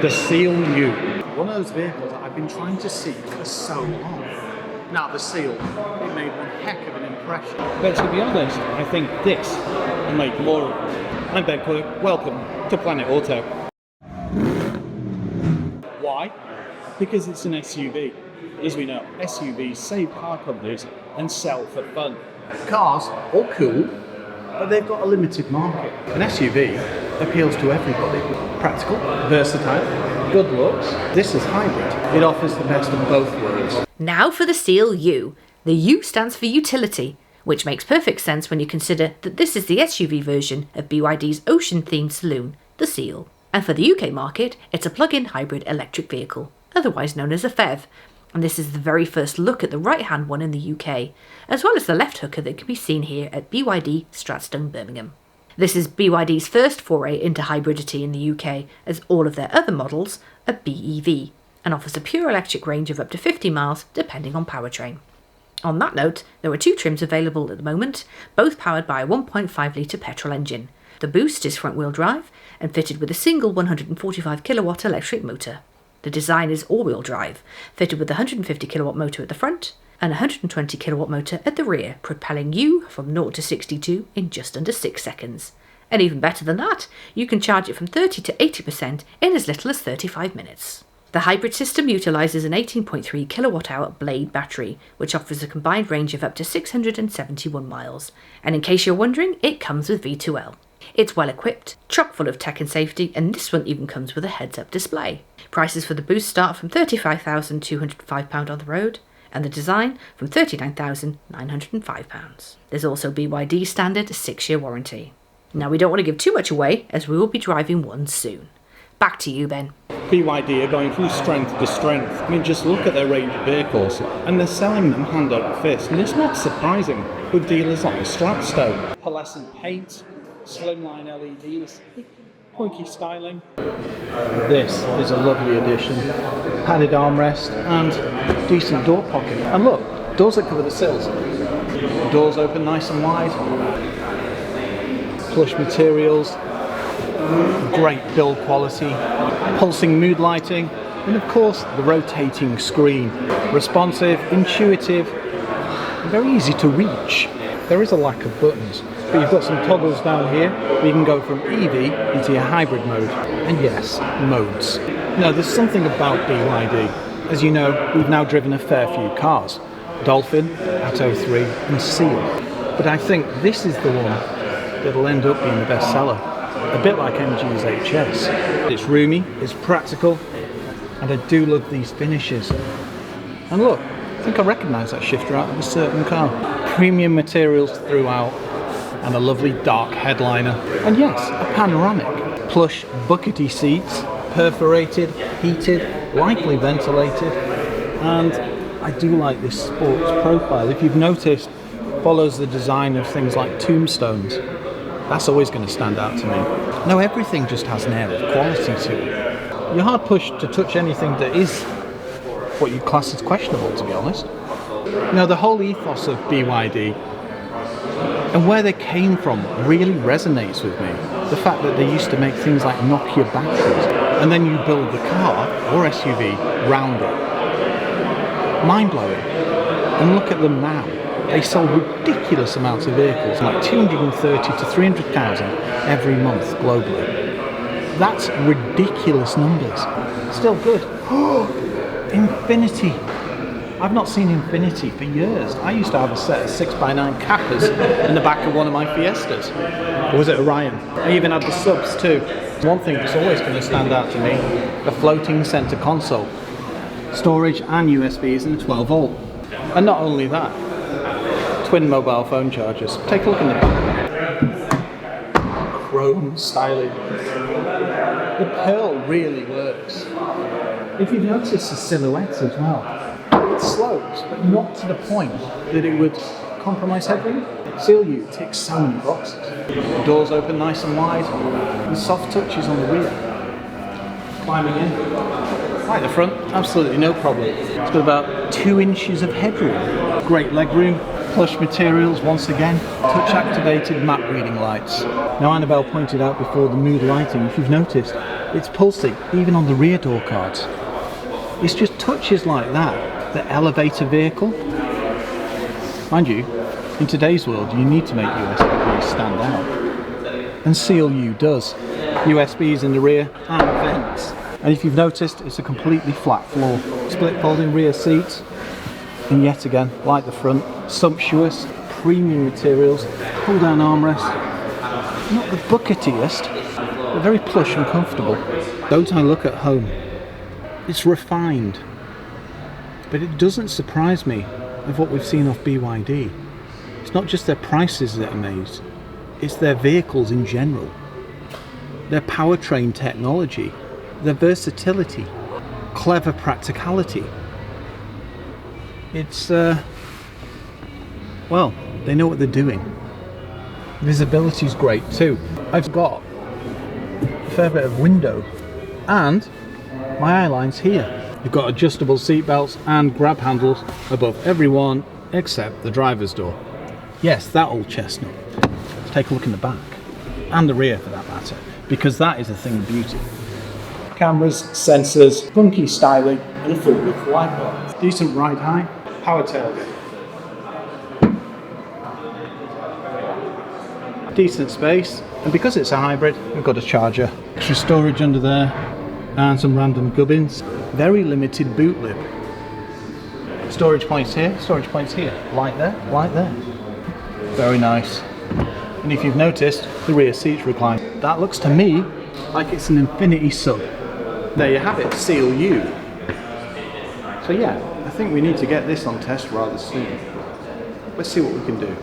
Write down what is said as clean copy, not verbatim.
The Seal U. One of those vehicles that I've been trying to see for so long. Now the Seal, it made one heck of an impression. But to be honest, I think this will make more of it. I'm Ben Quirk, welcome to Planet Auto. Why? Because it's an SUV. As we know, SUVs save car companies and sell for fun. Cars, all cool, but they've got a limited market. An SUV appeals to everybody. Practical, versatile, good looks. This is hybrid. It offers the best of both worlds. Now for the Seal U. The U stands for utility, which makes perfect sense when you consider that this is the SUV version of BYD's ocean-themed saloon, the Seal. And for the UK market, it's a plug-in hybrid electric vehicle, otherwise known as a PHEV. And this is the very first look at the right-hand one in the UK, as well as the left hooker that can be seen here at BYD Stratstone, Birmingham. This is BYD's first foray into hybridity in the UK, as all of their other models are BEV, and offers a pure electric range of up to 50 miles depending on powertrain. On that note, there are two trims available at the moment, both powered by a 1.5 litre petrol engine. The Boost is front-wheel drive and fitted with a single 145 kilowatt electric motor. The design is all-wheel drive, fitted with a 150 kilowatt motor at the front and a 120 kilowatt motor at the rear, propelling you from 0 to 62 in just under 6 seconds. And even better than that, you can charge it from 30 to 80% in as little as 35 minutes. The hybrid system utilises an 18.3 kilowatt-hour Blade battery, which offers a combined range of up to 671 miles. And in case you're wondering, it comes with V2L. It's well equipped, chock full of tech and safety, and this one even comes with a heads-up display. Prices for the Boost start from £35,205 on the road, and the design from £39,905. There's also BYD's standard 6-year warranty. Now we don't want to give too much away, as we will be driving one soon. Back to you, Ben. BYD are going from strength to strength. I mean, just look at their range of vehicles, and they're selling them hand over fist, and it's not surprising with dealers like Stratstone. Pearlescent paint, slimline LEDs, pointy styling. This is a lovely addition. Padded armrest and decent door pocket. And look, doors that cover the sills. Doors open nice and wide. Plush materials. Great build quality. Pulsing mood lighting. And of course, the rotating screen. Responsive, intuitive, very easy to reach. There is a lack of buttons, but you've got some toggles down here where you can go from EV into your hybrid mode. And yes, modes. Now, there's something about BYD. As you know, we've now driven a fair few cars. Dolphin, Atto 3 and Seal. But I think this is the one that'll end up being the best seller. A bit like MG's HS. It's roomy, it's practical, and I do love these finishes. And look, I think I recognise that shifter out of a certain car. Premium materials throughout, and a lovely dark headliner. And yes, a panoramic. Plush, buckety seats, perforated, heated, lightly ventilated. And I do like this sports profile. If you've noticed, it follows the design of things like tombstones. That's always going to stand out to me. No, everything just has an air of quality to it. You're hard pushed to touch anything that is what you'd class as questionable, to be honest. Now, the whole ethos of BYD and where they came from really resonates with me. The fact that they used to make things like Nokia batteries, and then you build the car or SUV round it. Mind-blowing. And look at them now. They sell ridiculous amounts of vehicles, like 230 to 300,000 every month globally. That's ridiculous numbers. Still good. Infinity. I've not seen Infinity for years. I used to have a set of 6x9 Kappas in the back of one of my Fiestas. Or was it Orion? I even had the subs too. One thing that's always going to stand out to me, the floating center console. Storage and USBs and 12 volt. And not only that, twin mobile phone chargers. Take a look in the back. Chrome styling. The pearl really works. If you've noticed the silhouettes as well, it slopes, but not to the point that it would compromise headroom. Seal U ticks so many boxes. The doors open nice and wide, and soft touches on the rear. Climbing in. Right at the front, absolutely no problem. It's got about 2 inches of headroom. Great leg room, plush materials once again, touch activated map reading lights. Now, Annabelle pointed out before the mood lighting, if you've noticed, It's pulsing, even on the rear door cards. It's just touches like that that elevate a vehicle. Mind you, in today's world, you need to make USB stand out. And CLU does. USBs in the rear and vents. And if you've noticed, it's a completely flat floor. Split folding rear seats. And yet again, like the front, sumptuous, premium materials, pull down armrests. Not the bucketiest, but very plush and comfortable. Don't I look at home? It's refined. But it doesn't surprise me of what we've seen off BYD. It's not just their prices that amaze, it's their vehicles in general. Their powertrain technology, their versatility, clever practicality. It's, well, they know what they're doing. Visibility's great too. I've got a fair bit of window and my eye line's here. You've got adjustable seat belts and grab handles above everyone except the driver's door. Yes, that old chestnut. Let's take a look in the back and the rear for that matter, because that is a thing of beauty. Cameras, sensors, funky styling, and a full width light bar. Decent ride height, power tailgate. Decent space, and because it's a hybrid, we've got a charger. Extra storage under there, and some random gubbins. Very limited boot lip. Storage points here, storage points here. Light there, light there. Very nice. And if you've noticed, the rear seats recline. That looks to me like it's an Infinity sub. There you have it, CLU. So yeah, I think we need to get this on test rather soon. Let's see what we can do.